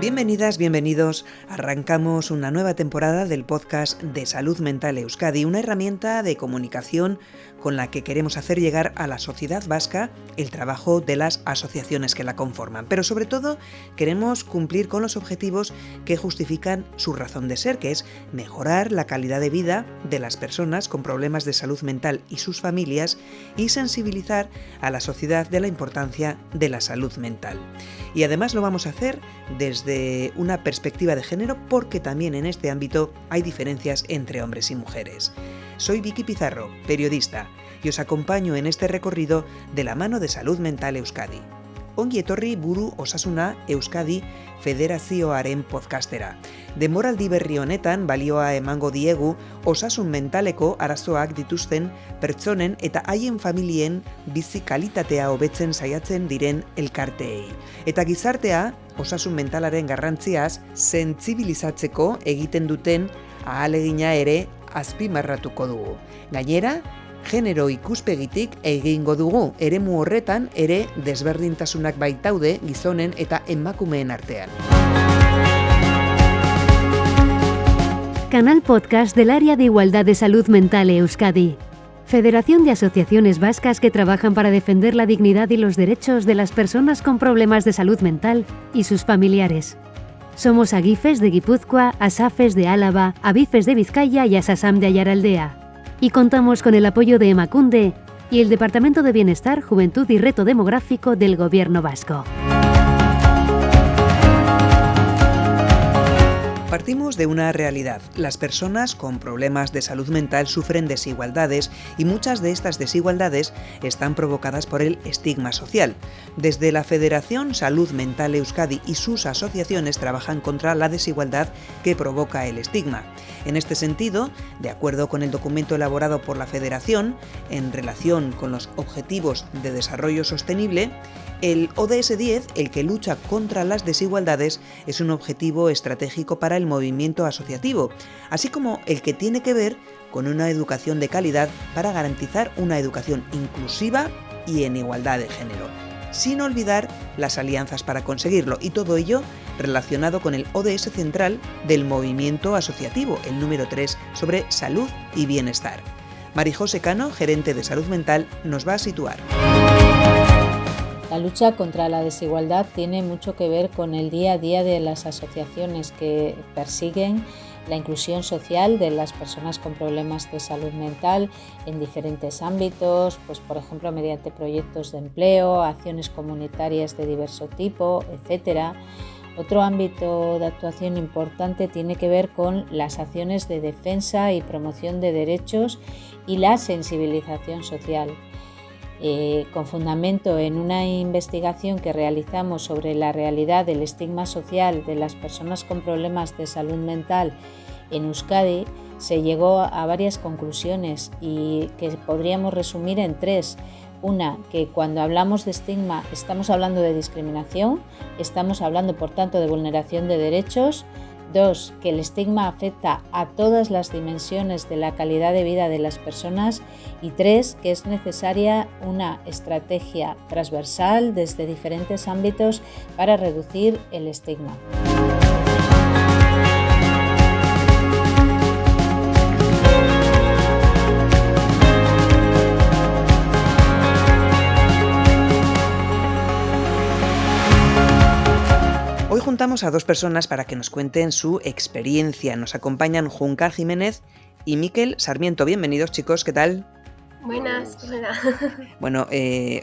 Bienvenidas, bienvenidos. Arrancamos una nueva temporada del podcast de Salud Mental Euskadi, una herramienta de comunicación con la que queremos hacer llegar a la sociedad vasca el trabajo de las asociaciones que la conforman. Pero sobre todo queremos cumplir con los objetivos que justifican su razón de ser, que es mejorar la calidad de vida de las personas con problemas de salud mental y sus familias y sensibilizar a la sociedad de la importancia de la salud mental. Y además lo vamos a hacer desde una perspectiva de género porque también en este ámbito hay diferencias entre hombres y mujeres. Soy Vicky Pizarro, periodista, y os acompaño en este recorrido de la mano de Salud Mental Euskadi. Ongi etorri buru osasuna Euskadi Federazioaren podcastera. Denboraldi berri honetan balioa emango diegu osasun mentaleko arazoak dituzten pertsonen eta haien familien bizi kalitatea hobetzen saiatzen diren elkarteei. Eta gizartea osasun mentalaren garrantziaz sentsibilizatzeko egiten duten ahalegina ere azpimarratuko dugu. Gainera, genero ikuspegitik egingo dugu, eremu horretan ere desberdintasunak baitaude gizonen eta emakumeen artean. Canal Podcast del Área de Igualdad de Salud Mental Euskadi. Federación de Asociaciones Vascas que trabajan para defender la dignidad y los derechos de las personas con problemas de salud mental y sus familiares. Somos Agifes de Guipúzcoa, Asafes de Álava, Abifes de Vizcaya y Asasam de Ayaraldea. Y contamos con el apoyo de Emakunde y el Departamento de Bienestar, Juventud y Reto Demográfico del Gobierno Vasco. Partimos de una realidad. Las personas con problemas de salud mental sufren desigualdades y muchas de estas desigualdades están provocadas por el estigma social. Desde la Federación Salud Mental Euskadi y sus asociaciones trabajan contra la desigualdad que provoca el estigma. En este sentido, de acuerdo con el documento elaborado por la Federación, en relación con los Objetivos de Desarrollo Sostenible, el ODS 10, el que lucha contra las desigualdades, es un objetivo estratégico para el movimiento asociativo, así como el que tiene que ver con una educación de calidad para garantizar una educación inclusiva y en igualdad de género, sin olvidar las alianzas para conseguirlo, y todo ello relacionado con el ODS central del movimiento asociativo, el número 3, sobre salud y bienestar. Marijose Cano, gerente de salud mental, nos va a situar. La lucha contra la desigualdad tiene mucho que ver con el día a día de las asociaciones que persiguen la inclusión social de las personas con problemas de salud mental en diferentes ámbitos, pues por ejemplo mediante proyectos de empleo, acciones comunitarias de diverso tipo, etc. Otro ámbito de actuación importante tiene que ver con las acciones de defensa y promoción de derechos y la sensibilización social. Con fundamento en una investigación que realizamos sobre la realidad del estigma social de las personas con problemas de salud mental en Euskadi, se llegó a varias conclusiones y que podríamos resumir en tres. Una, que cuando hablamos de estigma estamos hablando de discriminación, estamos hablando por tanto de vulneración de derechos. 2, que el estigma afecta a todas las dimensiones de la calidad de vida de las personas. Y 3, que es necesaria una estrategia transversal desde diferentes ámbitos para reducir el estigma. Hoy juntamos a dos personas para que nos cuenten su experiencia. Nos acompañan Juncal Jiménez y Mikel Sarmiento. Bienvenidos, chicos, ¿qué tal? Buenas. Bueno,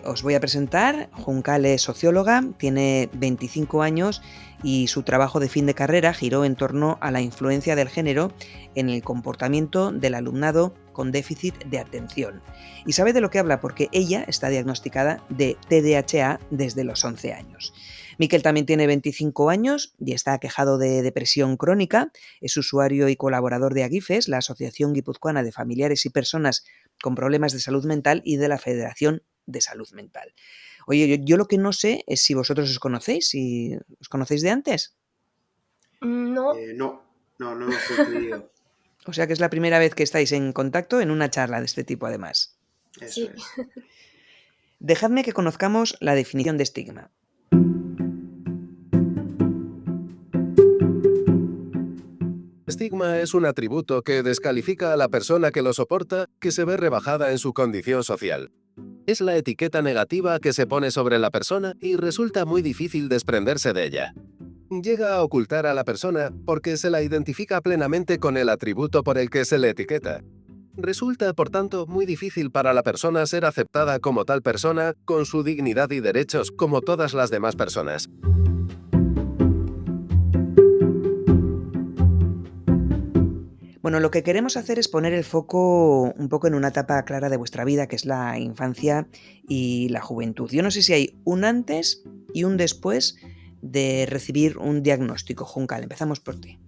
os voy a presentar. Juncal es socióloga, tiene 25 años y su trabajo de fin de carrera giró en torno a la influencia del género en el comportamiento del alumnado con déficit de atención. Y sabe de lo que habla porque ella está diagnosticada de TDAH desde los 11 años. Mikel también tiene 25 años y está aquejado de depresión crónica. Es usuario y colaborador de Agifes, la Asociación Guipuzcoana de Familiares y Personas con Problemas de Salud Mental, y de la Federación de Salud Mental. Oye, yo lo que no sé es si vosotros os conocéis, si os conocéis de antes. No. No hemos coincidido. O sea que es la primera vez que estáis en contacto en una charla de este tipo, además. Eso Sí. es. Dejadme que conozcamos la definición de estigma. Estigma es un atributo que descalifica a la persona que lo soporta, que se ve rebajada en su condición social. Es la etiqueta negativa que se pone sobre la persona y resulta muy difícil desprenderse de ella. Llega a ocultar a la persona porque se la identifica plenamente con el atributo por el que se le etiqueta. Resulta, por tanto, muy difícil para la persona ser aceptada como tal persona, con su dignidad y derechos como todas las demás personas. Bueno, lo que queremos hacer es poner el foco un poco en una etapa clara de vuestra vida, que es la infancia y la juventud. Yo no sé si hay un antes y un después de recibir un diagnóstico. Juncal, empezamos por ti.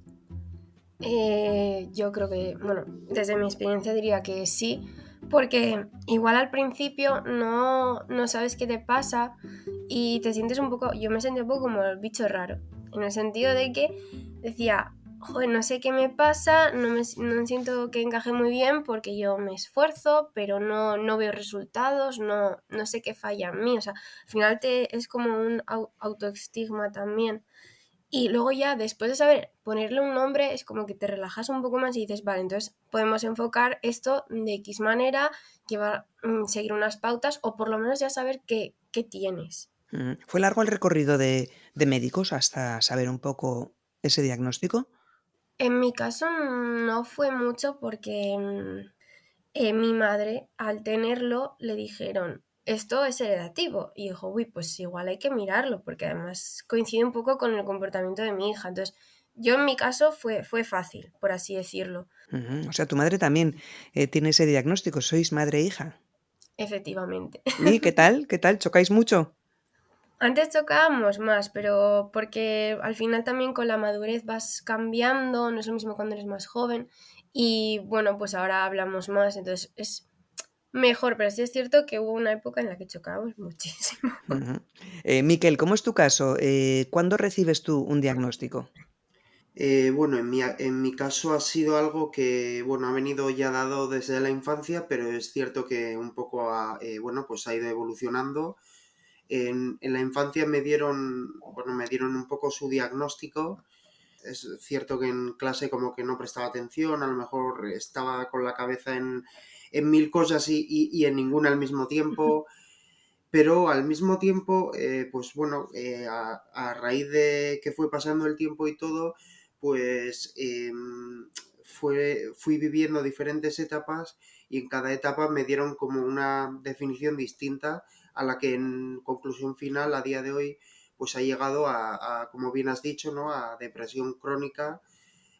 Yo creo que, bueno, desde mi experiencia diría que sí, porque igual al principio no sabes qué te pasa y te sientes un poco, yo me sentí un poco como el bicho raro, en el sentido de que decía, joder, no sé qué me pasa, no siento que encaje muy bien porque yo me esfuerzo, pero no veo resultados, no sé qué falla en mí, o sea, al final es como un autoestigma también. Y luego ya, después de saber ponerle un nombre, es como que te relajas un poco más y dices, vale, entonces podemos enfocar esto de X manera, seguir unas pautas o por lo menos ya saber qué tienes. ¿Fue largo el recorrido de médicos hasta saber un poco ese diagnóstico? En mi caso no fue mucho porque mi madre, al tenerlo, le dijeron, esto es heredativo. Y dijo, uy, pues igual hay que mirarlo, porque además coincide un poco con el comportamiento de mi hija. Entonces, yo en mi caso fue fácil, por así decirlo. O sea, tu madre también tiene ese diagnóstico. ¿Sois madre e hija? Efectivamente. ¿Y qué tal? ¿Qué tal? ¿Chocáis mucho? Antes chocábamos más, pero porque al final también con la madurez vas cambiando, no es lo mismo cuando eres más joven y bueno, pues ahora hablamos más, entonces es mejor, pero sí es cierto que hubo una época en la que chocábamos muchísimo. Miquel, ¿cómo es tu caso? ¿Cuándo recibes tú un diagnóstico? Bueno, en mi caso ha sido algo que, bueno, ha venido ya dado desde la infancia, pero es cierto que un poco bueno, pues ha ido evolucionando. En la infancia me dieron un poco su diagnóstico. Es cierto que en clase como que no prestaba atención, a lo mejor estaba con la cabeza en mil cosas y en ninguna al mismo tiempo. Pero al mismo tiempo, pues bueno, a raíz de que fue pasando el tiempo y todo, pues fui viviendo diferentes etapas y en cada etapa me dieron como una definición distinta a la que en conclusión final a día de hoy pues ha llegado como bien has dicho, ¿no? A depresión crónica.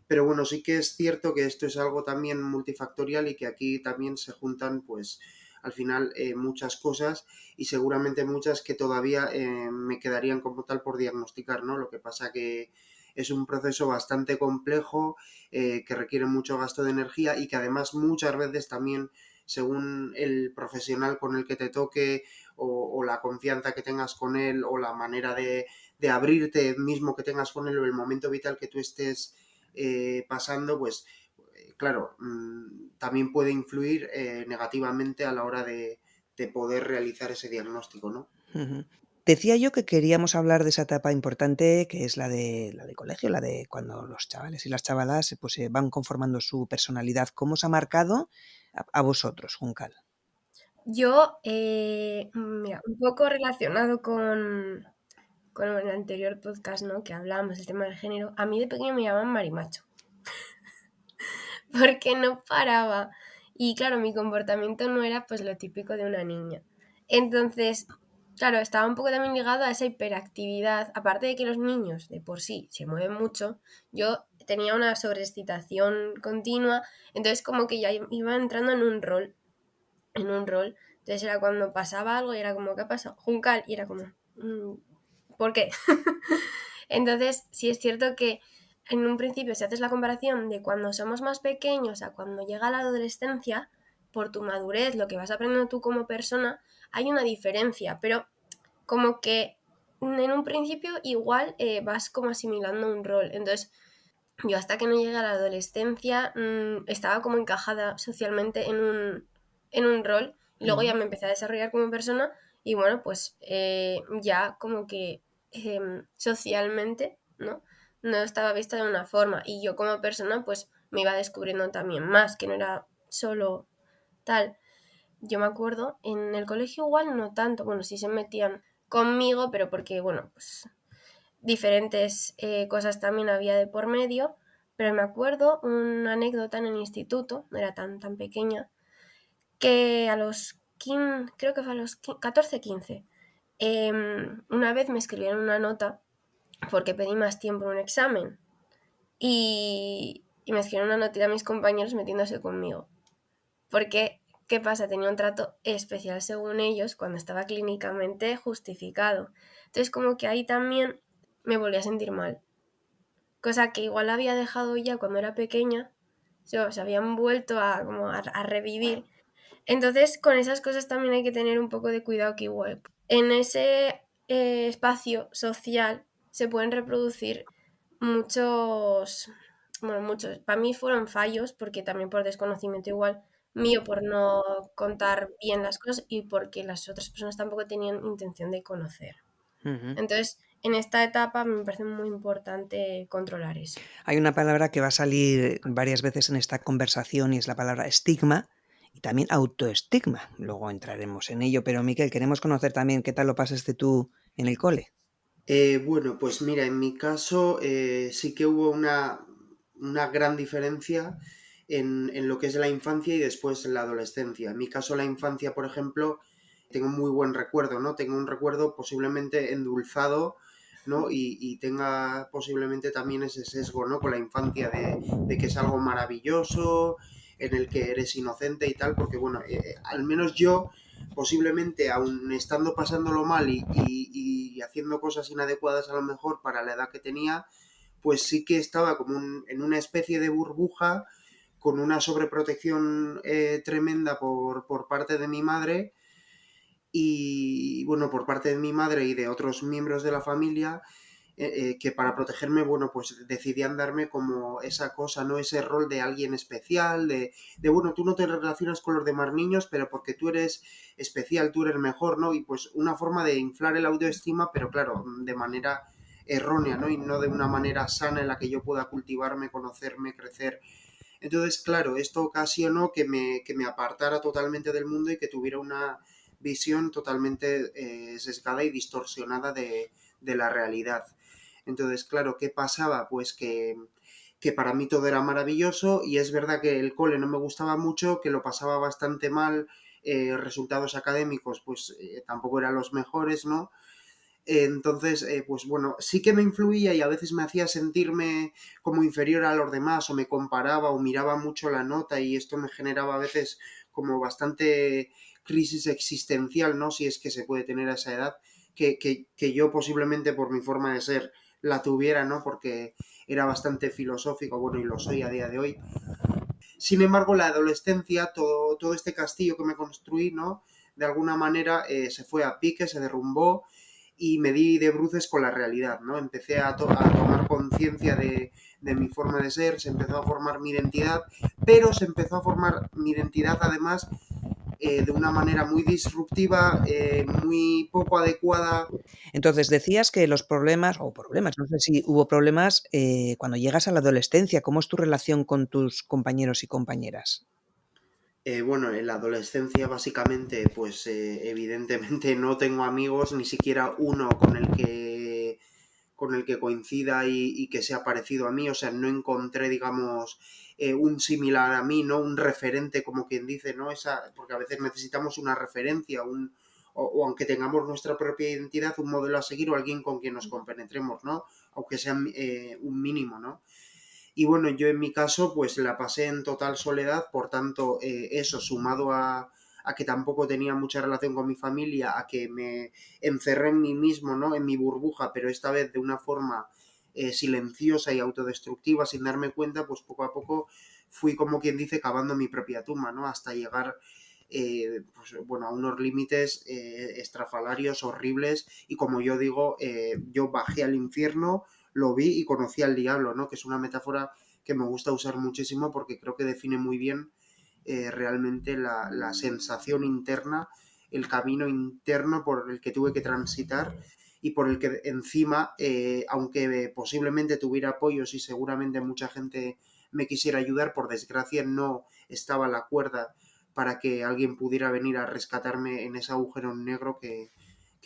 Pero bueno, sí que es cierto que esto es algo también multifactorial y que aquí también se juntan pues al final muchas cosas y seguramente muchas que todavía me quedarían como tal por diagnosticar, ¿no? Lo que pasa que es un proceso bastante complejo que requiere mucho gasto de energía y que además muchas veces también según el profesional con el que te toque o la confianza que tengas con él o la manera de abrirte mismo que tengas con él o el momento vital que tú estés pasando, pues claro, también puede influir negativamente a la hora de poder realizar ese diagnóstico, ¿no? Ujú. Decía yo que queríamos hablar de esa etapa importante que es la de colegio, la de cuando los chavales y las chavalas pues, van conformando su personalidad. ¿Cómo os ha marcado a vosotros, Juncal? Yo, mira, un poco relacionado con el anterior podcast, ¿no? Que hablábamos del tema del género, a mí de pequeño me llamaban marimacho, porque no paraba. Y claro, mi comportamiento no era pues lo típico de una niña. Entonces, claro, estaba un poco también ligado a esa hiperactividad. Aparte de que los niños de por sí se mueven mucho, yo tenía una sobreexcitación continua, entonces como que ya iba entrando en un rol. Entonces era cuando pasaba algo y era como, ¿qué ha pasado? Juncal, y era como, ¿por qué? Entonces, sí es cierto que en un principio, si haces la comparación de cuando somos más pequeños a cuando llega la adolescencia, por tu madurez, lo que vas aprendiendo tú como persona, hay una diferencia, pero como que en un principio igual vas como asimilando un rol. Entonces, yo hasta que no llegué a la adolescencia estaba como encajada socialmente en un rol y luego ya me empecé a desarrollar como persona y bueno, pues ya como que socialmente, ¿no? no estaba vista de una forma y yo como persona pues me iba descubriendo también más, que no era solo tal. Yo me acuerdo, en el colegio igual no tanto, bueno, sí se metían conmigo, pero porque, bueno, pues diferentes cosas también había de por medio, pero me acuerdo una anécdota en el instituto, no era tan pequeña, que a los 15, creo que fue a los 14, 15, una vez me escribieron una nota porque pedí más tiempo en un examen y me escribieron una notita a mis compañeros metiéndose conmigo. Porque, ¿qué pasa? Tenía un trato especial según ellos cuando estaba clínicamente justificado. Entonces, como que ahí también me volví a sentir mal. Cosa que igual había dejado ya cuando era pequeña. Se habían vuelto a revivir. Entonces, con esas cosas también hay que tener un poco de cuidado, que igual en ese espacio social se pueden reproducir muchos, para mí fueron fallos, porque también por desconocimiento igual mío, por no contar bien las cosas y porque las otras personas tampoco tenían intención de conocer. Ujú. Entonces, en esta etapa me parece muy importante controlar eso. Hay una palabra que va a salir varias veces en esta conversación y es la palabra estigma y también autoestigma. Luego entraremos en ello, pero Miquel, queremos conocer también qué tal lo pasaste tú en el cole. Bueno, pues mira, en mi caso sí que hubo una gran diferencia en lo que es la infancia y después en la adolescencia. En mi caso, la infancia, por ejemplo, tengo un muy buen recuerdo, ¿no? Tengo un recuerdo posiblemente endulzado, ¿no? Y tenga posiblemente también ese sesgo, ¿no? Con la infancia de que es algo maravilloso, en el que eres inocente y tal, porque bueno, al menos yo posiblemente aún estando pasándolo mal y haciendo cosas inadecuadas a lo mejor para la edad que tenía, pues sí que estaba como en una especie de burbuja con una sobreprotección tremenda por parte de mi madre y bueno, por parte de mi madre y de otros miembros de la familia, que para protegerme, bueno, pues decidían darme como esa cosa, ¿no? Ese rol de alguien especial, bueno, tú no te relacionas con los demás niños, pero porque tú eres especial, tú eres mejor, ¿no? Y pues una forma de inflar el autoestima, pero claro, de manera errónea, ¿no? Y no de una manera sana en la que yo pueda cultivarme, conocerme, crecer. Entonces, claro, esto ocasionó que me apartara totalmente del mundo y que tuviera una visión totalmente sesgada y distorsionada de la realidad. Entonces, claro, ¿qué pasaba? Pues que para mí todo era maravilloso y es verdad que el cole no me gustaba mucho, que lo pasaba bastante mal, resultados académicos pues tampoco eran los mejores, ¿no? Entonces, pues bueno, sí que me influía y a veces me hacía sentirme como inferior a los demás o me comparaba o miraba mucho la nota y esto me generaba a veces como bastante crisis existencial, ¿no? Si es que se puede tener a esa edad, que yo posiblemente por mi forma de ser la tuviera, ¿no? Porque era bastante filosófico, bueno, y lo soy a día de hoy. Sin embargo, la adolescencia, todo este castillo que me construí, ¿no? De alguna manera se fue a pique, se derrumbó y me di de bruces con la realidad, ¿no? Empecé a tomar conciencia de mi forma de ser, se empezó a formar mi identidad, pero se empezó a formar mi identidad además de una manera muy disruptiva, muy poco adecuada. Entonces decías que los problemas, no sé si hubo problemas cuando llegas a la adolescencia. ¿Cómo es tu relación con tus compañeros y compañeras? Bueno, en la adolescencia básicamente, pues evidentemente no tengo amigos, ni siquiera uno con el que coincida y que sea parecido a mí, o sea, no encontré, digamos, un similar a mí, ¿no? Un referente, como quien dice, ¿no? Porque a veces necesitamos una referencia, o aunque tengamos nuestra propia identidad, un modelo a seguir o alguien con quien nos compenetremos, ¿no? Aunque sea un mínimo, ¿no? Y bueno, yo en mi caso pues la pasé en total soledad, por tanto eso sumado a que tampoco tenía mucha relación con mi familia, a que me encerré en mí mismo, ¿no? En mi burbuja, pero esta vez de una forma silenciosa y autodestructiva sin darme cuenta, pues poco a poco fui como quien dice cavando mi propia tumba, ¿no? Hasta llegar pues, bueno, a unos límites estrafalarios, horribles y como yo digo, yo bajé al infierno, lo vi y conocí al diablo, ¿no? Que es una metáfora que me gusta usar muchísimo porque creo que define muy bien realmente la sensación interna, el camino interno por el que tuve que transitar y por el que encima, aunque posiblemente tuviera apoyos y seguramente mucha gente me quisiera ayudar, por desgracia no estaba la cuerda para que alguien pudiera venir a rescatarme en ese agujero negro que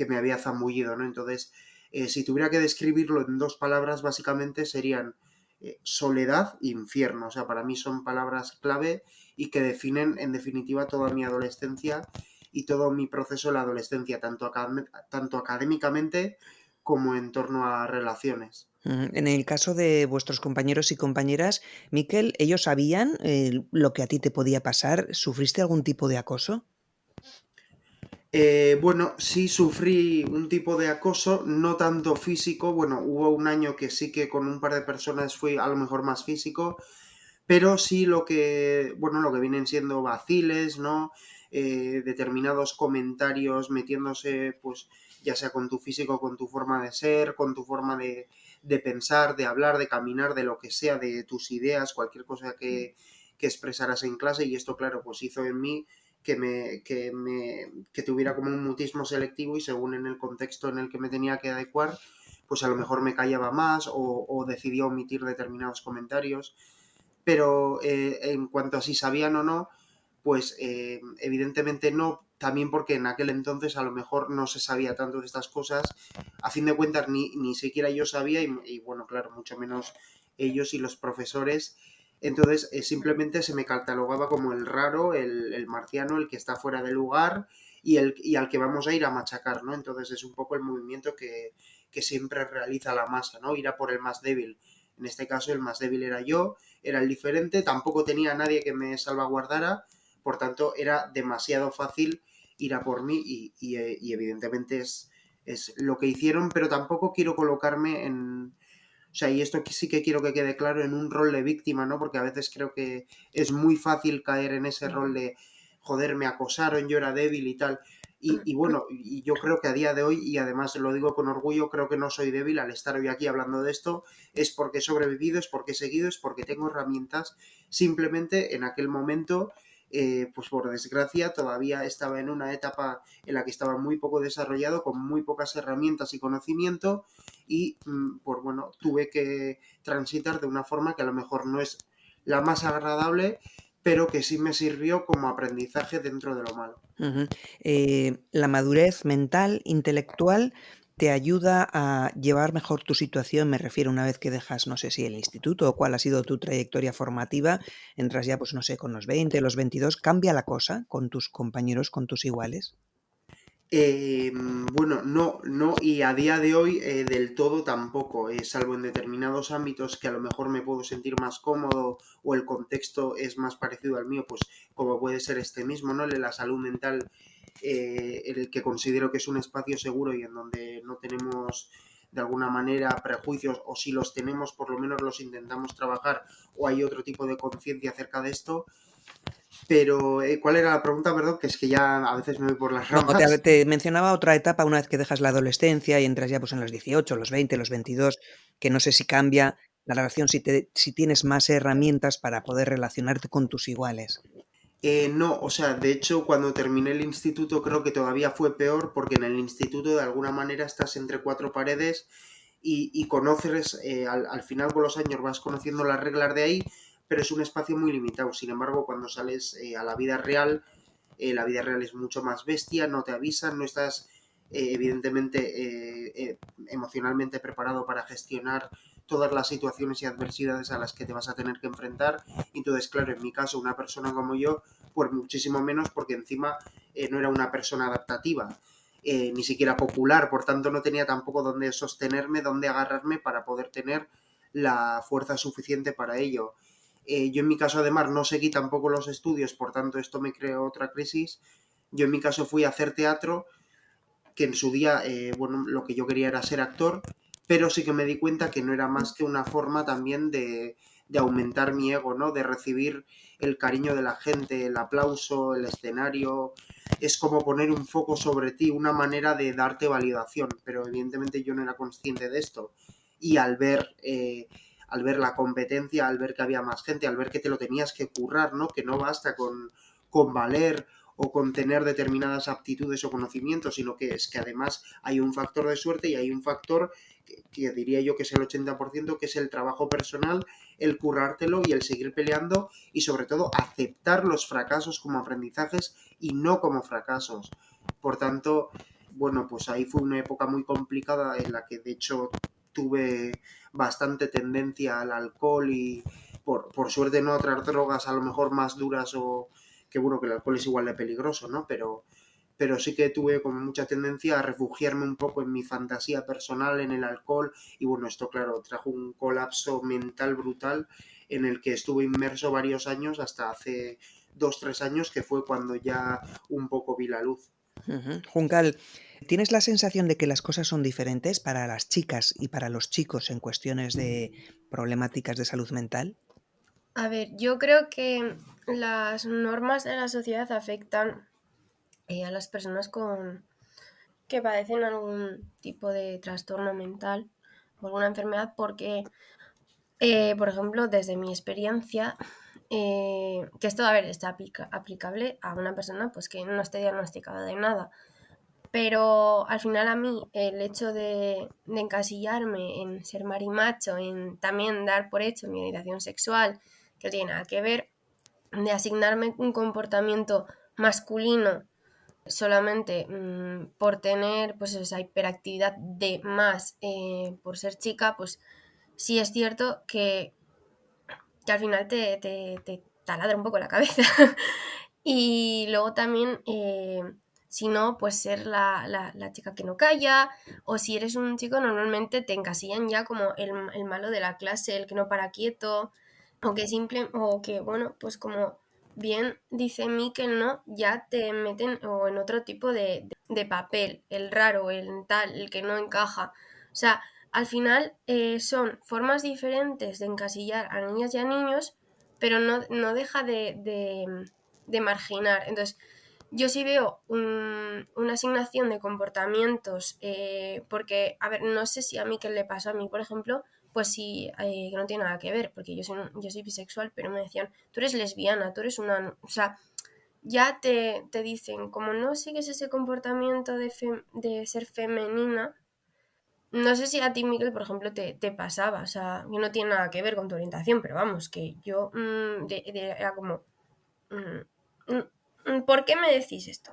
me había zambullido, ¿no? Entonces, si tuviera que describirlo en 2 palabras, básicamente serían soledad e infierno. O sea, para mí son palabras clave y que definen, en definitiva, toda mi adolescencia y todo mi proceso en la adolescencia, tanto académicamente como en torno a relaciones. En el caso de vuestros compañeros y compañeras, Miquel, ¿ellos sabían lo que a ti te podía pasar? ¿Sufriste algún tipo de acoso? Bueno, sí sufrí un tipo de acoso, no tanto físico. Bueno, hubo un año que sí que con un par de personas fui a lo mejor más físico, pero sí lo que vienen siendo vaciles, ¿no? Determinados comentarios metiéndose, pues, ya sea con tu físico, con tu forma de ser, con tu forma de pensar, de hablar, de caminar, de lo que sea, de tus ideas, cualquier cosa que expresaras en clase, y esto, claro, pues hizo en mí que tuviera como un mutismo selectivo y según en el contexto en el que me tenía que adecuar, pues a lo mejor me callaba más o decidía omitir determinados comentarios. Pero en cuanto a si sabían o no, pues evidentemente no, también porque en aquel entonces a lo mejor no se sabía tanto de estas cosas, a fin de cuentas ni siquiera yo sabía y bueno, claro, mucho menos ellos y los profesores, entonces simplemente se me catalogaba como el raro, el marciano, el que está fuera de lugar y al que vamos a ir a machacar, ¿no? Entonces es un poco el movimiento que siempre realiza la masa, ¿no? Ir a por el más débil. En este caso el más débil era yo, era el diferente, tampoco tenía a nadie que me salvaguardara, por tanto era demasiado fácil ir a por mí y evidentemente es lo que hicieron, pero tampoco quiero colocarme en... O sea, y esto sí que quiero que quede claro, en un rol de víctima, ¿no? Porque a veces creo que es muy fácil caer en ese rol de, joder, me acosaron, yo era débil y tal. Y bueno, y yo creo que a día de hoy, y además lo digo con orgullo, creo que no soy débil al estar hoy aquí hablando de esto, es porque he sobrevivido, es porque he seguido, es porque tengo herramientas. Simplemente en aquel momento, pues por desgracia, todavía estaba en una etapa en la que estaba muy poco desarrollado, con muy pocas herramientas y conocimiento, y pues bueno, tuve que transitar de una forma que a lo mejor no es la más agradable, pero que sí me sirvió como aprendizaje dentro de lo malo. Ujú. La madurez mental, intelectual, te ayuda a llevar mejor tu situación, me refiero una vez que dejas, no sé si el instituto o cuál ha sido tu trayectoria formativa, entras ya, pues no sé, con los 20, los 22, ¿cambia la cosa con tus compañeros, con tus iguales? Bueno, no, y a día de hoy del todo tampoco, salvo en determinados ámbitos que a lo mejor me puedo sentir más cómodo o el contexto es más parecido al mío, pues como puede ser este mismo, ¿no? El de la salud mental, el que considero que es un espacio seguro y en donde no tenemos de alguna manera prejuicios, o si los tenemos por lo menos los intentamos trabajar, o hay otro tipo de conciencia acerca de esto. Pero, ¿cuál era la pregunta? Perdón, que es que ya a veces me voy por las No, te, ramas. te mencionaba otra etapa una vez que dejas la adolescencia y entras ya pues en los 18, los 20, los 22, que no sé si cambia la relación, si tienes más herramientas para poder relacionarte con tus iguales. No, o sea, de hecho, cuando terminé el instituto creo que todavía fue peor porque en el instituto de alguna manera estás entre 4 paredes y conoces, al final con los años vas conociendo las reglas de ahí, pero es un espacio muy limitado. Sin embargo, cuando sales a la vida real es mucho más bestia, no te avisan, no estás evidentemente emocionalmente preparado para gestionar todas las situaciones y adversidades a las que te vas a tener que enfrentar. Entonces, claro, en mi caso, una persona como yo, pues muchísimo menos, porque encima no era una persona adaptativa, ni siquiera popular, por tanto no tenía tampoco dónde sostenerme, dónde agarrarme para poder tener la fuerza suficiente para ello. Yo en mi caso además no seguí tampoco los estudios, por tanto esto me creó otra crisis. Yo en mi caso fui a hacer teatro, que en su día, bueno, lo que yo quería era ser actor, pero sí que me di cuenta que no era más que una forma también de aumentar mi ego, ¿no? De recibir el cariño de la gente, el aplauso, el escenario. Es como poner un foco sobre ti, una manera de darte validación, pero evidentemente yo no era consciente de esto. Y al ver la competencia, al ver que había más gente, al ver que te lo tenías que currar, ¿no? Que no basta con valer o con tener determinadas aptitudes o conocimientos, sino que es que además hay un factor de suerte y hay un factor que diría yo que es el 80%, que es el trabajo personal, el currártelo y el seguir peleando y sobre todo aceptar los fracasos como aprendizajes y no como fracasos. Por tanto, bueno, pues ahí fue una época muy complicada en la que de hecho tuve bastante tendencia al alcohol y por suerte no a otras drogas a lo mejor más duras o que bueno, que el alcohol es igual de peligroso, ¿no? Pero sí que tuve como mucha tendencia a refugiarme un poco en mi fantasía personal, en el alcohol, y bueno, esto claro, trajo un colapso mental brutal en el que estuve inmerso varios años, hasta hace 2, 3 años, que fue cuando ya un poco vi la luz. Juncal, ¿tienes la sensación de que las cosas son diferentes para las chicas y para los chicos en cuestiones de problemáticas de salud mental? A ver, yo creo que las normas de la sociedad afectan a las personas que padecen algún tipo de trastorno mental o alguna enfermedad porque, por ejemplo, desde mi experiencia, que esto, a ver, está aplicable a una persona pues que no esté diagnosticada de nada, pero al final a mí el hecho de encasillarme en ser marimacho, en también dar por hecho mi orientación sexual, que no tiene nada que ver, de asignarme un comportamiento masculino solamente por tener pues esa hiperactividad de más por ser chica, pues sí es cierto que al final te taladra un poco la cabeza. Y luego también, si no, pues ser la chica que no calla, o si eres un chico, normalmente te encasillan ya como el malo de la clase, el que no para quieto, o que, bueno, pues como bien dice Miquel, ¿no? Ya te meten o en otro tipo de papel, el raro, el tal, el que no encaja. O sea, al final son formas diferentes de encasillar a niñas y a niños, pero no deja de marginar. Entonces, yo sí veo una asignación de comportamientos, porque, a ver, no sé si a mí qué le pasó a mí, por ejemplo, pues sí, que no tiene nada que ver, porque yo soy bisexual, pero me decían, tú eres lesbiana, tú eres una... O sea, ya te dicen, como no sigues ese comportamiento de ser femenina, no sé si a ti, Miguel, por ejemplo, te pasaba, o sea, que no tiene nada que ver con tu orientación, pero vamos, que yo era como, ¿por qué me decís esto?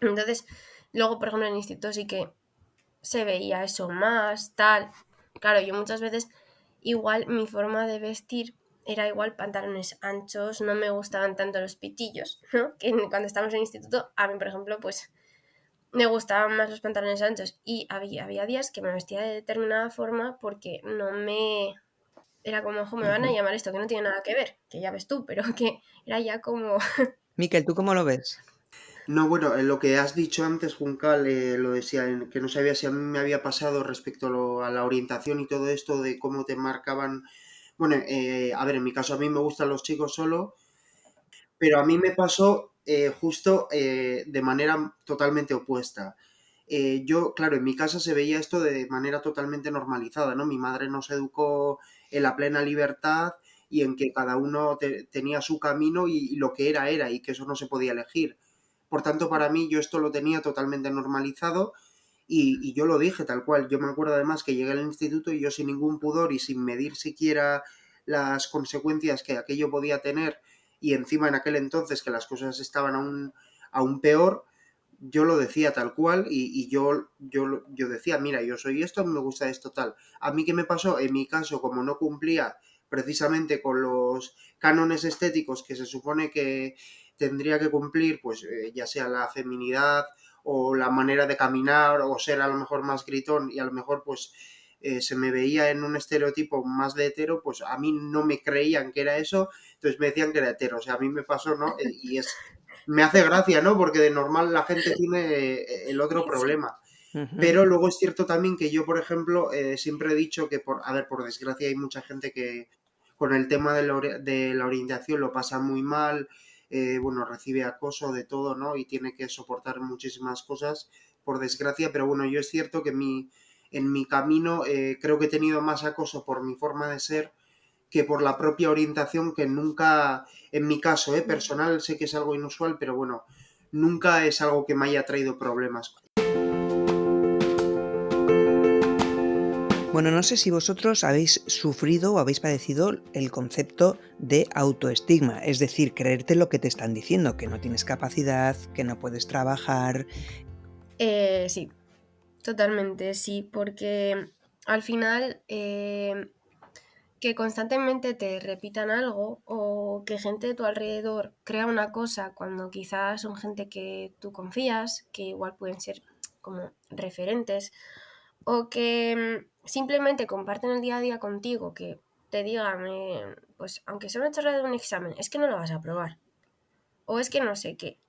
Entonces, luego, por ejemplo, en el instituto sí que se veía eso más, tal. Claro, yo muchas veces, igual mi forma de vestir era igual pantalones anchos, no me gustaban tanto los pitillos, ¿no? Que cuando estábamos en el instituto, a mí, por ejemplo, pues me gustaban más los pantalones anchos y había días que me vestía de determinada forma porque no me... Era como, ojo, me van a llamar esto, que no tiene nada que ver, que ya ves tú, pero que era ya como... Miquel, ¿tú cómo lo ves? No, bueno, en lo que has dicho antes, Juncal, lo decía, que no sabía si a mí me había pasado respecto a la orientación y todo esto de cómo te marcaban. Bueno, a ver, en mi caso a mí me gustan los chicos solo, pero a mí me pasó justo de manera totalmente opuesta. Yo, claro, en mi casa se veía esto de manera totalmente normalizada, ¿no? Mi madre nos educó en la plena libertad y en que cada uno tenía su camino y lo que era, y que eso no se podía elegir. Por tanto, para mí yo esto lo tenía totalmente normalizado y yo lo dije tal cual. Yo me acuerdo además que llegué al instituto y yo sin ningún pudor y sin medir siquiera las consecuencias que aquello podía tener y encima en aquel entonces que las cosas estaban aún peor, yo lo decía tal cual y yo decía, mira, yo soy esto, me gusta esto tal. ¿A mí qué me pasó? En mi caso, como no cumplía precisamente con los cánones estéticos que se supone que tendría que cumplir, pues ya sea la feminidad o la manera de caminar o ser a lo mejor más gritón y a lo mejor pues se me veía en un estereotipo más de hetero, pues a mí no me creían que era eso, entonces me decían que era hetero, o sea, a mí me pasó, ¿no? Y me hace gracia, ¿no? Porque de normal la gente tiene el otro problema. Pero luego es cierto también que yo, por ejemplo, siempre he dicho que, a ver, por desgracia hay mucha gente que con el tema de la orientación lo pasa muy mal, bueno, recibe acoso de todo, ¿no? Y tiene que soportar muchísimas cosas, por desgracia, pero bueno, yo es cierto que en mi camino creo que he tenido más acoso por mi forma de ser que por la propia orientación, que nunca, en mi caso, personal, sé que es algo inusual, pero bueno, nunca es algo que me haya traído problemas. Bueno, no sé si vosotros habéis sufrido o habéis padecido el concepto de autoestigma, es decir, creerte lo que te están diciendo, que no tienes capacidad, que no puedes trabajar. Sí, totalmente, sí, porque al final que constantemente te repitan algo o que gente de tu alrededor crea una cosa cuando quizás son gente que tú confías, que igual pueden ser como referentes, o que simplemente comparten el día a día contigo, que te digan, pues aunque sea una charla de un examen, es que no lo vas a aprobar, o es que no sé qué.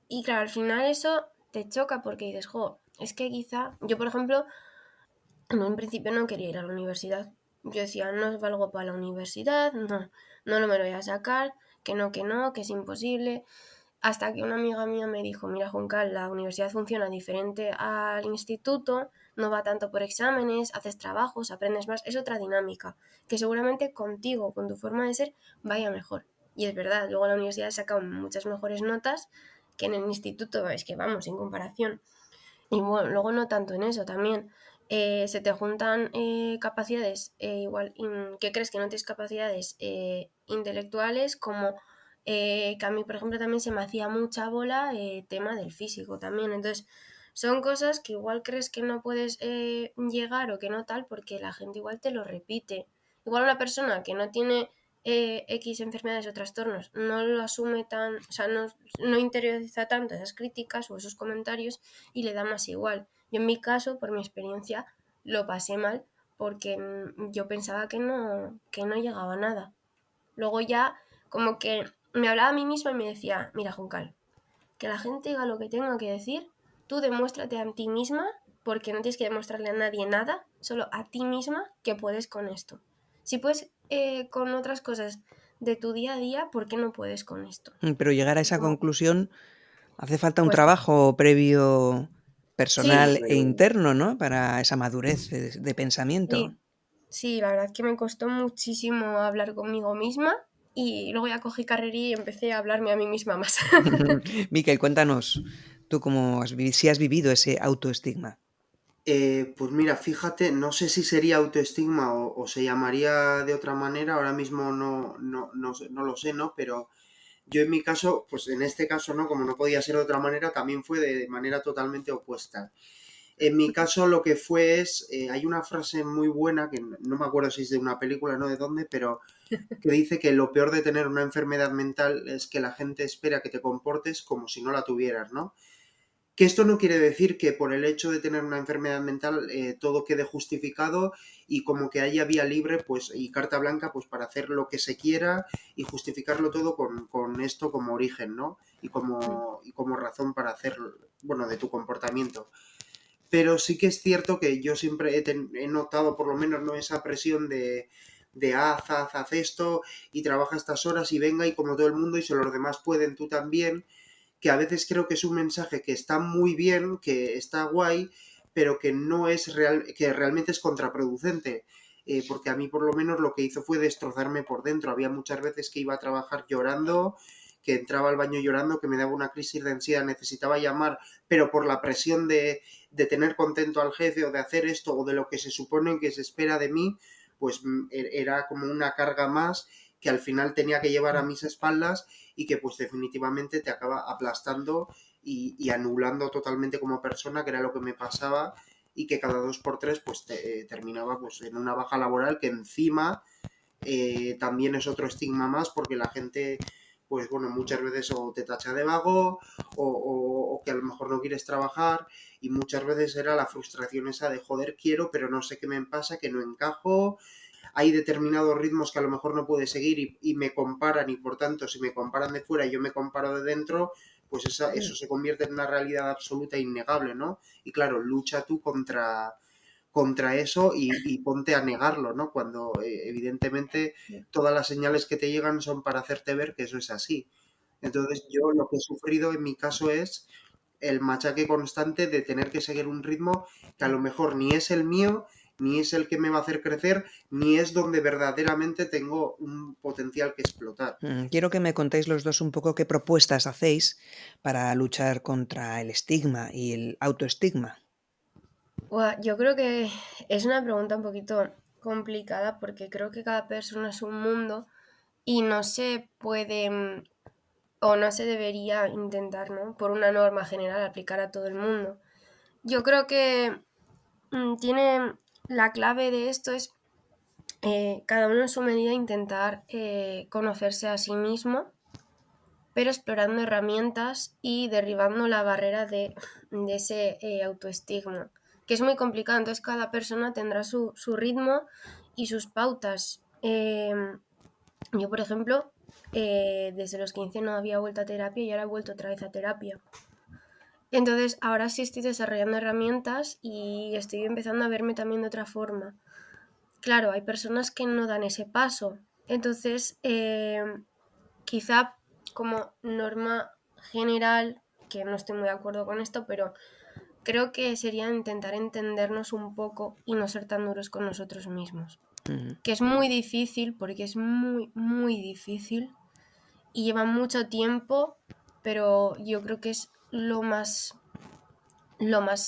Y claro, al final eso te choca porque dices, jo, es que quizá, yo por ejemplo, en un principio no quería ir a la universidad. Yo decía, no valgo para la universidad, no me lo voy a sacar, que es imposible. Hasta que una amiga mía me dijo, mira Juncal, la universidad funciona diferente al instituto, no va tanto por exámenes, haces trabajos, aprendes más, es otra dinámica, que seguramente contigo, con tu forma de ser, vaya mejor. Y es verdad, luego en la universidad he sacado muchas mejores notas que en el instituto, es que vamos, en comparación. Y bueno, luego no tanto en eso también. Se te juntan capacidades, igual que crees que no tienes capacidades intelectuales, como que a mí, por ejemplo, también se me hacía mucha bola tema del físico también. Entonces, son cosas que igual crees que no puedes llegar o que no tal, porque la gente igual te lo repite. Igual una persona que no tiene X enfermedades o trastornos no lo asume tan, o sea, no interioriza tanto esas críticas o esos comentarios y le da más igual. Yo en mi caso, por mi experiencia, lo pasé mal porque yo pensaba que no llegaba a nada. Luego ya como que me hablaba a mí misma y me decía, mira Juncal, que la gente diga lo que tenga que decir, tú demuéstrate a ti misma, porque no tienes que demostrarle a nadie nada, solo a ti misma que puedes con esto. Si puedes con otras cosas de tu día a día, ¿por qué no puedes con esto? Pero llegar a esa Como conclusión hace falta un cuesta. trabajo previo Sí, personal e interno, ¿no? Para esa madurez de pensamiento. sí, sí, la verdad que me costó muchísimo hablar conmigo misma y luego ya cogí carrería y empecé a hablarme a mí misma más. Miquel, cuéntanos, tú cómo si has vivido ese autoestigma. Pues mira, fíjate, no sé si sería autoestigma o se llamaría de otra manera, ahora mismo no lo sé, ¿no? Pero yo en mi caso, pues en este caso, ¿no? Como no podía ser de otra manera, también fue de manera totalmente opuesta. En mi caso lo que fue es, hay una frase muy buena, que no me acuerdo si es de una película, no de dónde, pero que dice que lo peor de tener una enfermedad mental es que la gente espera que te comportes como si no la tuvieras, ¿no? Que esto no quiere decir que por el hecho de tener una enfermedad mental todo quede justificado y como que haya vía libre pues y carta blanca pues para hacer lo que se quiera y justificarlo todo con esto como origen, ¿no? Y como razón para hacer, bueno, de tu comportamiento. Pero sí que es cierto que yo siempre he notado por lo menos no esa presión de haz esto y trabaja estas horas y venga y como todo el mundo y si los demás pueden tú también, que a veces creo que es un mensaje que está muy bien, que está guay, pero que no es real, que realmente es contraproducente. Porque a mí por lo menos lo que hizo fue destrozarme por dentro. Había muchas veces que iba a trabajar llorando, que entraba al baño llorando, que me daba una crisis de ansiedad, necesitaba llamar, pero por la presión de tener contento al jefe o de hacer esto o de lo que se supone que se espera de mí, pues era como una carga más que al final tenía que llevar a mis espaldas y que pues definitivamente te acaba aplastando y anulando totalmente como persona, que era lo que me pasaba y que cada 2 por 3 pues terminaba pues en una baja laboral que encima también es otro estigma más porque la gente pues bueno, muchas veces o te tacha de vago o que a lo mejor no quieres trabajar y muchas veces era la frustración esa de joder quiero pero no sé qué me pasa, que no encajo, hay determinados ritmos que a lo mejor no puedes seguir y me comparan y por tanto si me comparan de fuera y yo me comparo de dentro, pues eso se convierte en una realidad absoluta e innegable, ¿no? Y claro, lucha tú contra eso y ponte a negarlo, ¿no? Cuando evidentemente todas las señales que te llegan son para hacerte ver que eso es así. Entonces yo lo que he sufrido en mi caso es el machaque constante de tener que seguir un ritmo que a lo mejor ni es el mío ni es el que me va a hacer crecer, ni es donde verdaderamente tengo un potencial que explotar. Quiero que me contéis los dos un poco qué propuestas hacéis para luchar contra el estigma y el autoestigma. Yo creo que es una pregunta un poquito complicada porque creo que cada persona es un mundo y no se puede o no se debería intentar, ¿no?, por una norma general aplicar a todo el mundo. Yo creo que tiene la clave de esto es cada uno en su medida intentar conocerse a sí mismo, pero explorando herramientas y derribando la barrera de ese autoestigma, que es muy complicado. Entonces cada persona tendrá su ritmo y sus pautas. Yo, por ejemplo, desde los 15 no había vuelto a terapia y ahora he vuelto otra vez a terapia. Entonces ahora sí estoy desarrollando herramientas y estoy empezando a verme también de otra forma. Claro, hay personas que no dan ese paso. Entonces, quizá como norma general, que no estoy muy de acuerdo con esto, pero creo que sería intentar entendernos un poco y no ser tan duros con nosotros mismos. Que es muy difícil, porque es muy, muy difícil y lleva mucho tiempo, pero yo creo que es lo más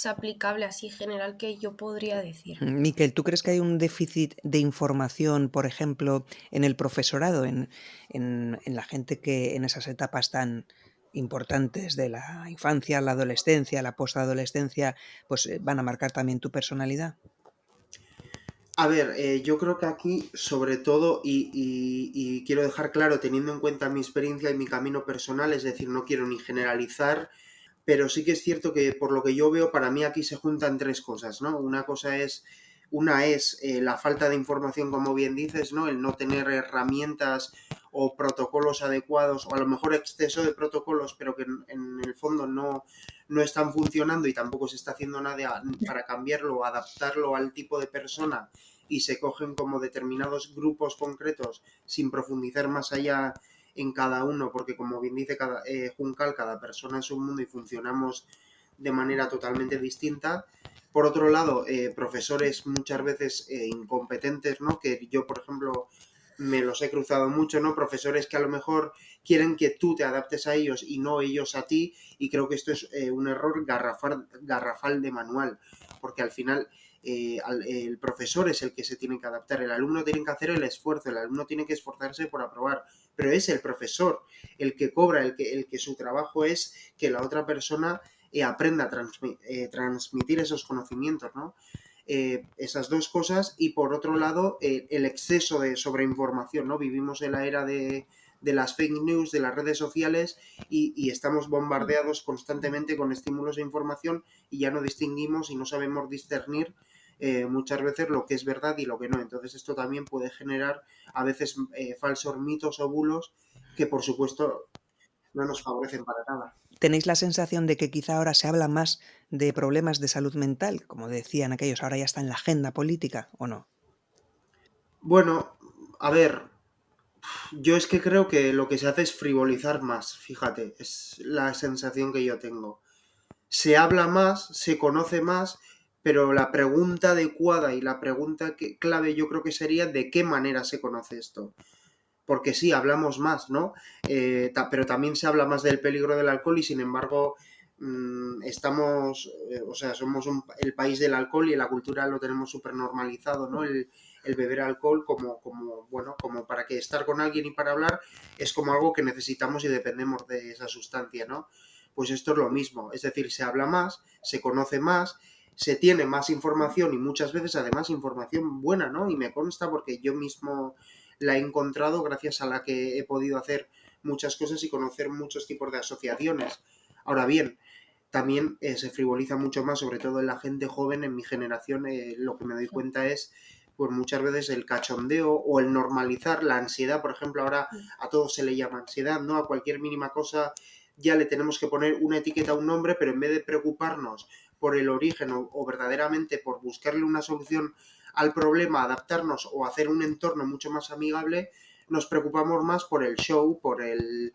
aplicable así general que yo podría decir. Miquel, ¿tú crees que hay un déficit de información, por ejemplo, en el profesorado, en la gente que en esas etapas tan importantes de la infancia, la adolescencia, la postadolescencia, pues van a marcar también tu personalidad? A ver, yo creo que aquí, sobre todo, y quiero dejar claro, teniendo en cuenta mi experiencia y mi camino personal, es decir, no quiero ni generalizar, pero sí que es cierto que por lo que yo veo, para mí aquí se juntan tres cosas, ¿no? Una es la falta de información, como bien dices, ¿no? El no tener herramientas o protocolos adecuados, o a lo mejor exceso de protocolos, pero que en el fondo no están funcionando y tampoco se está haciendo nada para cambiarlo o adaptarlo al tipo de persona, y se cogen como determinados grupos concretos sin profundizar más allá en cada uno, porque como bien dice Juncal, cada persona es un mundo y funcionamos de manera totalmente distinta. Por otro lado, profesores muchas veces incompetentes, ¿no? Que yo, por ejemplo, me los he cruzado mucho, ¿no? Profesores que a lo mejor quieren que tú te adaptes a ellos y no ellos a ti, y creo que esto es un error garrafal de manual, porque al final el profesor es el que se tiene que adaptar, el alumno tiene que hacer el esfuerzo, el alumno tiene que esforzarse por aprobar, pero es el profesor el que cobra, el que su trabajo es que la otra persona aprenda a transmitir esos conocimientos, ¿no? Esas dos cosas. Y por otro lado, el exceso de sobreinformación, ¿no? Vivimos en la era de las fake news, de las redes sociales, y estamos bombardeados constantemente con estímulos de información y ya no distinguimos y no sabemos discernir muchas veces lo que es verdad y lo que no. Entonces esto también puede generar a veces falsos mitos o bulos que por supuesto no nos favorecen para nada. ¿Tenéis la sensación de que quizá ahora se habla más de problemas de salud mental, como decían aquellos, ahora ya está en la agenda política, o no? Bueno, a ver, yo es que creo que lo que se hace es frivolizar más, fíjate, es la sensación que yo tengo. Se habla más, se conoce más, pero la pregunta adecuada y la pregunta clave yo creo que sería ¿de qué manera se conoce esto? Porque sí, hablamos más, ¿no? Pero también se habla más del peligro del alcohol y sin embargo estamos, o sea, somos el país del alcohol y en la cultura lo tenemos súper normalizado, ¿no? El beber alcohol bueno, como para que estar con alguien y para hablar es como algo que necesitamos y dependemos de esa sustancia, ¿no? Pues esto es lo mismo, es decir, se habla más, se conoce más, se tiene más información y muchas veces además información buena, ¿no? Y me consta porque yo mismo la he encontrado gracias a la que he podido hacer muchas cosas y conocer muchos tipos de asociaciones. Ahora bien, también se frivoliza mucho más, sobre todo en la gente joven, en mi generación, lo que me doy cuenta es pues muchas veces el cachondeo o el normalizar la ansiedad. Por ejemplo, ahora a todo se le llama ansiedad, ¿no? A cualquier mínima cosa ya le tenemos que poner una etiqueta, un nombre, pero en vez de preocuparnos por el origen o verdaderamente por buscarle una solución al problema, adaptarnos o hacer un entorno mucho más amigable, nos preocupamos más por el show, por el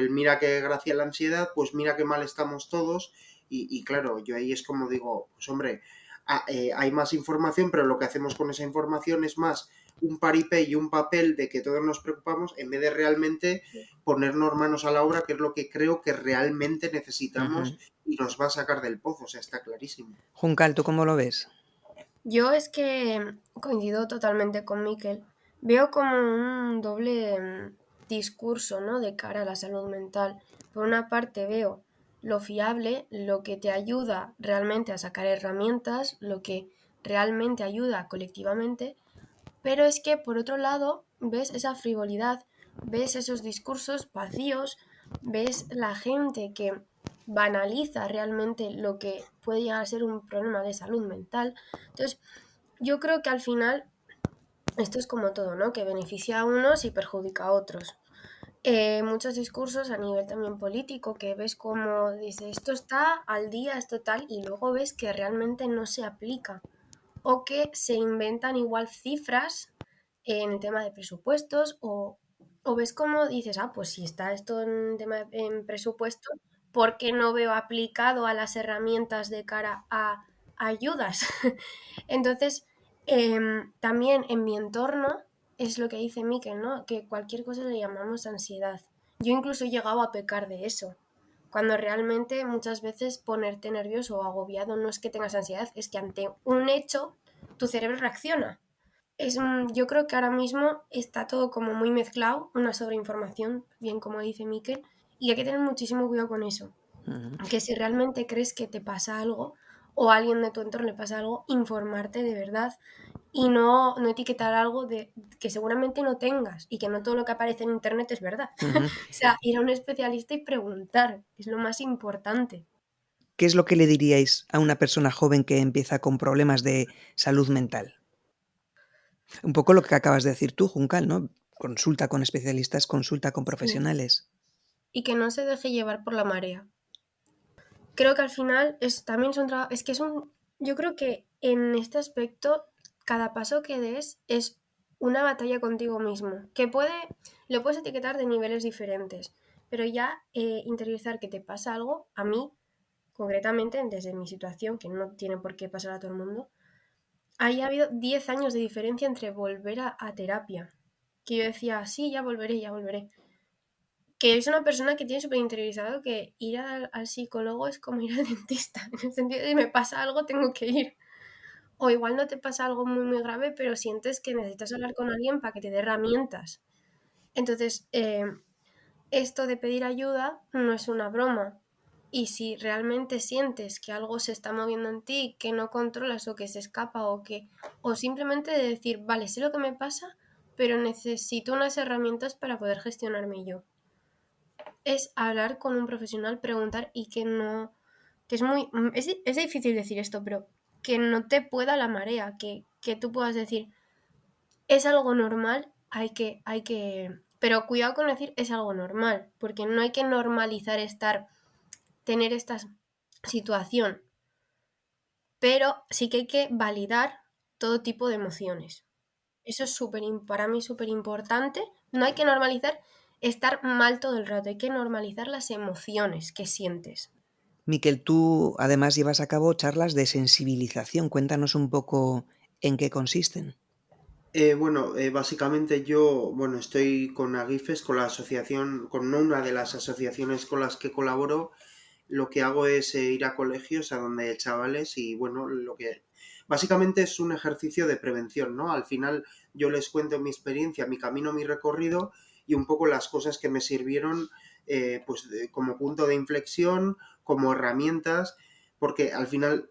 mira qué gracia la ansiedad, pues mira qué mal estamos todos. Y claro, yo ahí es como digo, pues hombre, hay más información, pero lo que hacemos con esa información es más un paripé y un papel de que todos nos preocupamos, en vez de realmente ponernos manos a la obra, que es lo que creo que realmente necesitamos y nos va a sacar del pozo, o sea, está clarísimo. Juncal, ¿tú cómo lo ves? Yo es que coincido totalmente con Miquel. Veo como un doble discurso, ¿no?, de cara a la salud mental. Por una parte veo lo fiable, lo que te ayuda realmente a sacar herramientas, lo que realmente ayuda colectivamente, pero es que por otro lado ves esa frivolidad, ves esos discursos vacíos, ves la gente que banaliza realmente lo que puede llegar a ser un problema de salud mental. Entonces, yo creo que al final esto es como todo, ¿no?, que beneficia a unos y perjudica a otros. Muchos discursos a nivel también político que ves como dice esto está al día, esto tal, y luego ves que realmente no se aplica o que se inventan igual cifras en el tema de presupuestos o ves como dices, pues si está esto en presupuesto, ¿por qué no veo aplicado a las herramientas de cara a ayudas? Entonces, también en mi entorno es lo que dice Miquel, ¿no?, que cualquier cosa le llamamos ansiedad. Yo incluso he llegado a pecar de eso, cuando realmente muchas veces ponerte nervioso o agobiado no es que tengas ansiedad, es que ante un hecho tu cerebro reacciona. Yo creo que ahora mismo está todo como muy mezclado, una sobreinformación, bien como dice Miquel, y hay que tener muchísimo cuidado con eso. Que si realmente crees que te pasa algo o a alguien de tu entorno le pasa algo, informarte de verdad y no etiquetar algo que seguramente no tengas y que no todo lo que aparece en internet es verdad. O sea, ir a un especialista y preguntar, es lo más importante. ¿Qué es lo que le diríais a una persona joven que empieza con problemas de salud mental? Un poco lo que acabas de decir tú, Juncal, ¿no? Consulta con especialistas, consulta con profesionales. Y que no se deje llevar por la marea. Creo que al final también son es que yo creo que en este aspecto cada paso que des es una batalla contigo mismo, que lo puedes etiquetar de niveles diferentes, pero ya interiorizar que te pasa algo, a mí concretamente desde mi situación, que no tiene por qué pasar a todo el mundo, ahí ha habido 10 años de diferencia entre volver a terapia, que yo decía, sí, ya volveré. Que es una persona que tiene súper interiorizado que ir al psicólogo es como ir al dentista, en el sentido de si me pasa algo tengo que ir. O igual no te pasa algo muy, muy grave, pero sientes que necesitas hablar con alguien para que te dé herramientas. Entonces, esto de pedir ayuda no es una broma. Y si realmente sientes que algo se está moviendo en ti, que no controlas o que se escapa o simplemente de decir, vale, sé lo que me pasa, pero necesito unas herramientas para poder gestionarme yo. Es hablar con un profesional, preguntar y que no, que es difícil decir esto, pero que no te pueda la marea, que tú puedas decir, es algo normal, pero cuidado con decir es algo normal, porque no hay que normalizar tener esta situación, pero sí que hay que validar todo tipo de emociones. Eso es para mí súper importante. No hay que normalizar estar mal todo el rato, hay que normalizar las emociones que sientes. Miquel, tú además llevas a cabo charlas de sensibilización. Cuéntanos un poco en qué consisten. Básicamente yo, estoy con Agifes, con la asociación, con una de las asociaciones con las que colaboro. Lo que hago es ir a colegios a donde hay chavales y básicamente es un ejercicio de prevención, ¿no? Al final yo les cuento mi experiencia, mi camino, mi recorrido y un poco las cosas que me sirvieron como punto de inflexión, como herramientas, porque al final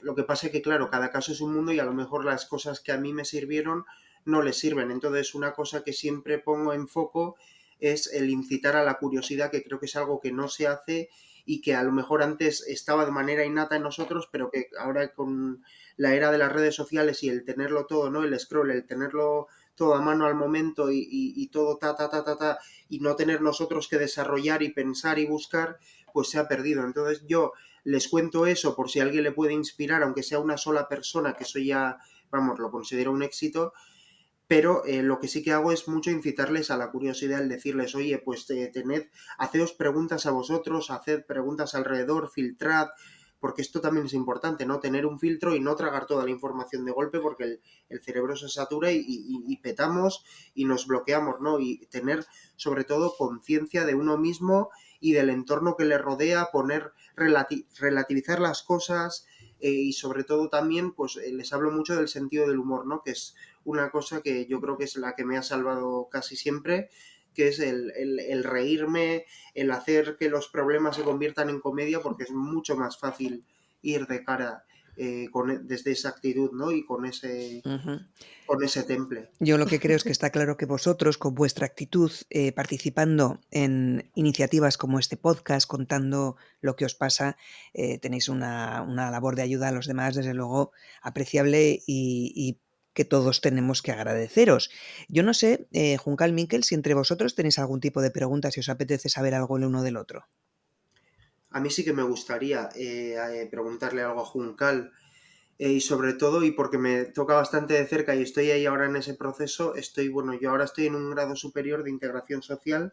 lo que pasa es que, claro, cada caso es un mundo y a lo mejor las cosas que a mí me sirvieron no les sirven. Entonces, una cosa que siempre pongo en foco es el incitar a la curiosidad, que creo que es algo que no se hace y que a lo mejor antes estaba de manera innata en nosotros, pero que ahora con la era de las redes sociales y el tenerlo todo, ¿no? El scroll, el tenerlo todo a mano al momento y todo y no tener nosotros que desarrollar y pensar y buscar, pues se ha perdido. Entonces yo les cuento eso por si a alguien le puede inspirar, aunque sea una sola persona, que eso ya, lo considero un éxito. Pero lo que sí que hago es mucho incitarles a la curiosidad, el decirles, oye, pues haceos preguntas a vosotros, haced preguntas alrededor, filtrad, porque esto también es importante, ¿no? Tener un filtro y no tragar toda la información de golpe, porque el cerebro se satura y petamos y nos bloqueamos, ¿no? Y tener, sobre todo, conciencia de uno mismo y del entorno que le rodea, relativizar las cosas, y sobre todo también, pues les hablo mucho del sentido del humor, ¿no? Que es una cosa que yo creo que es la que me ha salvado casi siempre, que es el reírme, el hacer que los problemas se conviertan en comedia, porque es mucho más fácil ir de cara desde esa actitud, ¿no? Y con ese temple. Yo lo que creo es que está claro que vosotros, con vuestra actitud, participando en iniciativas como este podcast, contando lo que os pasa, tenéis una labor de ayuda a los demás, desde luego, apreciable y que todos tenemos que agradeceros. Yo no sé, Juncal, Miquel, si entre vosotros tenéis algún tipo de pregunta, si os apetece saber algo el uno del otro. A mí sí que me gustaría preguntarle algo a Juncal. Y sobre todo, y porque me toca bastante de cerca y estoy ahí ahora en ese proceso, yo ahora estoy en un grado superior de integración social,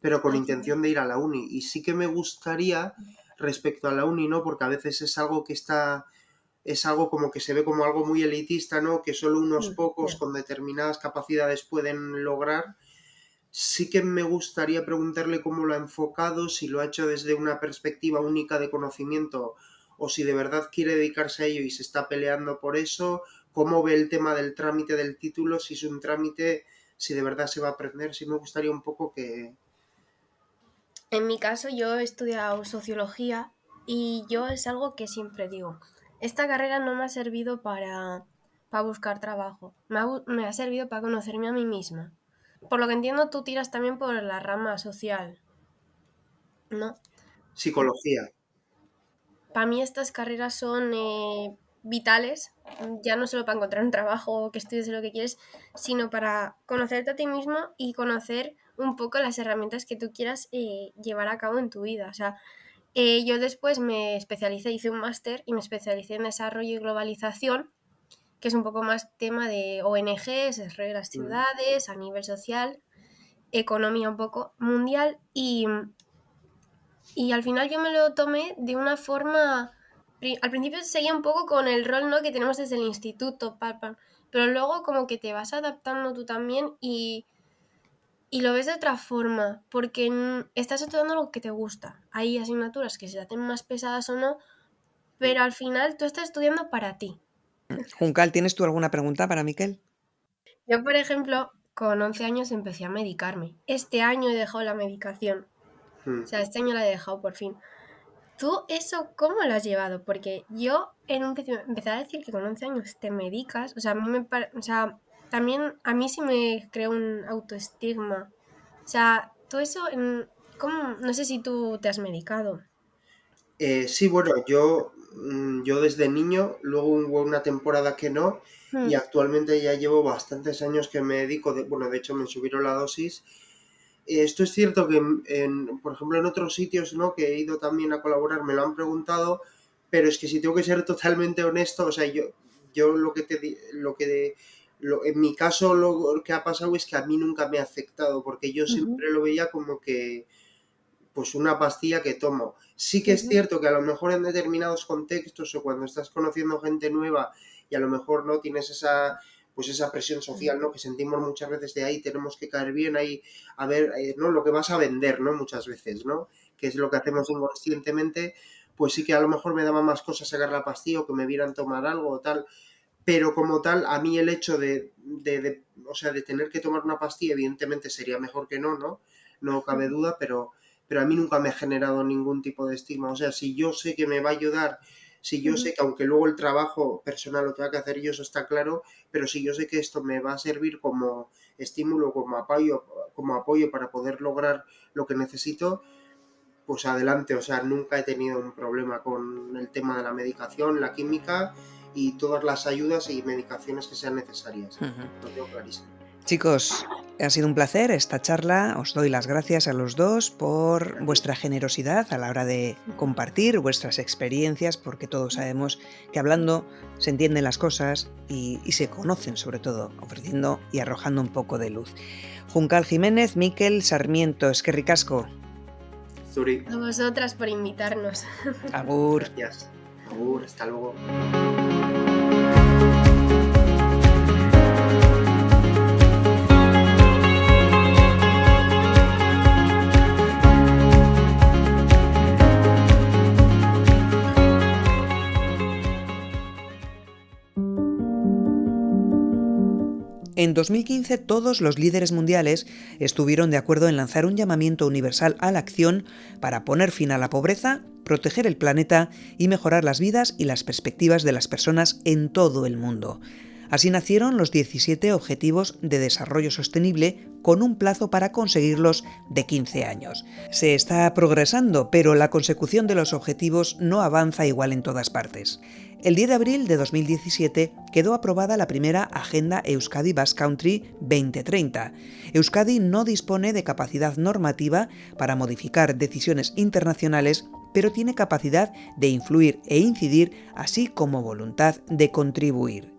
pero con intención de ir a la uni. Y sí que me gustaría, respecto a la uni, ¿no? Porque a veces es algo como que se ve como algo muy elitista, ¿no? Que solo unos pocos con determinadas capacidades pueden lograr. Sí que me gustaría preguntarle cómo lo ha enfocado, si lo ha hecho desde una perspectiva única de conocimiento o si de verdad quiere dedicarse a ello y se está peleando por eso, cómo ve el tema del trámite del título, si es un trámite, si de verdad se va a aprender. Sí me gustaría un poco que... En mi caso, yo he estudiado sociología y yo es algo que siempre digo. Esta carrera no me ha servido para buscar trabajo, me ha servido para conocerme a mí misma. Por lo que entiendo, tú tiras también por la rama social, ¿no? Psicología. Para mí estas carreras son vitales, ya no solo para encontrar un trabajo o que estudies lo que quieres, sino para conocerte a ti mismo y conocer un poco las herramientas que tú quieras llevar a cabo en tu vida. O sea, yo después me especialicé, hice un máster y me especialicé en desarrollo y globalización, que es un poco más tema de ONGs, desarrollo de las ciudades, a nivel social, economía un poco mundial y al final yo me lo tomé de una forma... Al principio seguía un poco con el rol, ¿no?, que tenemos desde el instituto, pero luego como que te vas adaptando tú también y lo ves de otra forma, porque estás estudiando lo que te gusta. Hay asignaturas que se te hacen más pesadas o no, pero al final tú estás estudiando para ti. Juncal, ¿tienes tú alguna pregunta para Miquel? Yo, por ejemplo, con 11 años empecé a medicarme. Este año he dejado la medicación. O sea, este año la he dejado por fin. ¿Tú eso cómo lo has llevado? Porque yo en un principio empecé a decir que con 11 años te medicas. O sea, también a mí sí me creó un autoestigma. O sea, tú eso, ¿cómo? No sé si tú te has medicado. Sí, bueno, yo desde niño, luego hubo una temporada que no, y actualmente ya llevo bastantes años que me dedico, de hecho me subieron la dosis. Esto es cierto que, por ejemplo, en otros sitios, ¿no?, que he ido también a colaborar, me lo han preguntado, pero es que si tengo que ser totalmente honesto, o sea, yo en mi caso lo que ha pasado es que a mí nunca me ha afectado, porque yo siempre lo veía como que pues una pastilla que tomo. Sí que es cierto que a lo mejor en determinados contextos o cuando estás conociendo gente nueva y a lo mejor no tienes esa presión social, ¿no?, que sentimos muchas veces de ahí tenemos que caer bien, ahí a ver, ¿no?, lo que vas a vender, ¿no?, muchas veces, ¿no?, que es lo que hacemos inconscientemente, pues sí que a lo mejor me daba más cosas sacar la pastilla o que me vieran tomar algo o tal, pero como tal, a mí el hecho de tener que tomar una pastilla, evidentemente sería mejor que no cabe duda, pero a mí nunca me ha generado ningún tipo de estigma. O sea, si yo sé que me va a ayudar, si yo sé que aunque luego el trabajo personal lo tenga que hacer yo, eso está claro, pero si yo sé que esto me va a servir como estímulo, como apoyo para poder lograr lo que necesito, pues adelante. O sea, nunca he tenido un problema con el tema de la medicación, la química y todas las ayudas y medicaciones que sean necesarias. Lo tengo clarísimo. Chicos, ha sido un placer esta charla. Os doy las gracias a los dos por vuestra generosidad a la hora de compartir vuestras experiencias, porque todos sabemos que hablando se entienden las cosas y se conocen, sobre todo, ofreciendo y arrojando un poco de luz. Juncal Jiménez, Miquel Sarmiento, eskerrik asko. Zuri. A vosotras por invitarnos. Agur. Gracias. Agur, hasta luego. En 2015 todos los líderes mundiales estuvieron de acuerdo en lanzar un llamamiento universal a la acción para poner fin a la pobreza, proteger el planeta y mejorar las vidas y las perspectivas de las personas en todo el mundo. Así nacieron los 17 Objetivos de Desarrollo Sostenible con un plazo para conseguirlos de 15 años. Se está progresando, pero la consecución de los objetivos no avanza igual en todas partes. El 10 de abril de 2017 quedó aprobada la primera Agenda Euskadi Basque Country 2030. Euskadi no dispone de capacidad normativa para modificar decisiones internacionales, pero tiene capacidad de influir e incidir, así como voluntad de contribuir.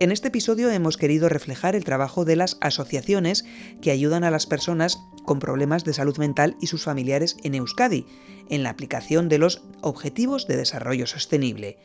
En este episodio hemos querido reflejar el trabajo de las asociaciones que ayudan a las personas con problemas de salud mental y sus familiares en Euskadi, en la aplicación de los Objetivos de Desarrollo Sostenible.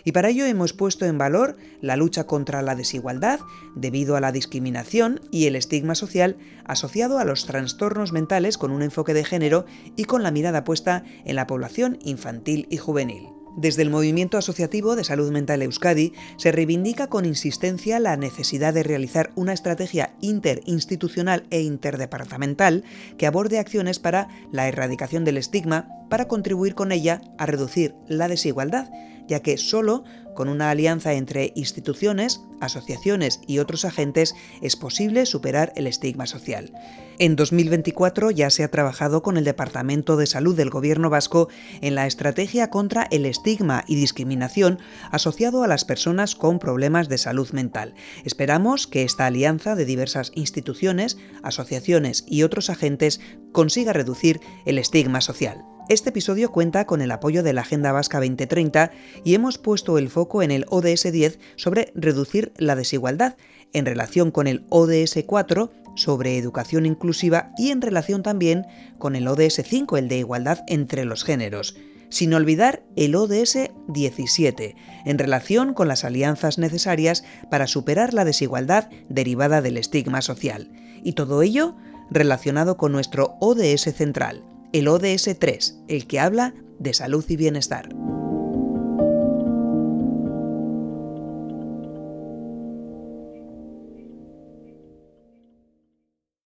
Y para ello hemos puesto en valor la lucha contra la desigualdad debido a la discriminación y el estigma social asociado a los trastornos mentales con un enfoque de género y con la mirada puesta en la población infantil y juvenil. Desde el Movimiento Asociativo de Salud Mental Euskadi se reivindica con insistencia la necesidad de realizar una estrategia interinstitucional e interdepartamental que aborde acciones para la erradicación del estigma para contribuir con ella a reducir la desigualdad, ya que solo con una alianza entre instituciones, asociaciones y otros agentes es posible superar el estigma social. En 2024 ya se ha trabajado con el Departamento de Salud del Gobierno vasco en la estrategia contra el estigma y discriminación asociado a las personas con problemas de salud mental. Esperamos que esta alianza de diversas instituciones, asociaciones y otros agentes consiga reducir el estigma social. Este episodio cuenta con el apoyo de la Agenda Vasca 2030 y hemos puesto el foco en el ODS 10 sobre reducir la desigualdad, en relación con el ODS 4 sobre educación inclusiva y en relación también con el ODS 5, el de igualdad entre los géneros. Sin olvidar el ODS 17, en relación con las alianzas necesarias para superar la desigualdad derivada del estigma social. Y todo ello relacionado con nuestro ODS central, el ODS 3, el que habla de salud y bienestar.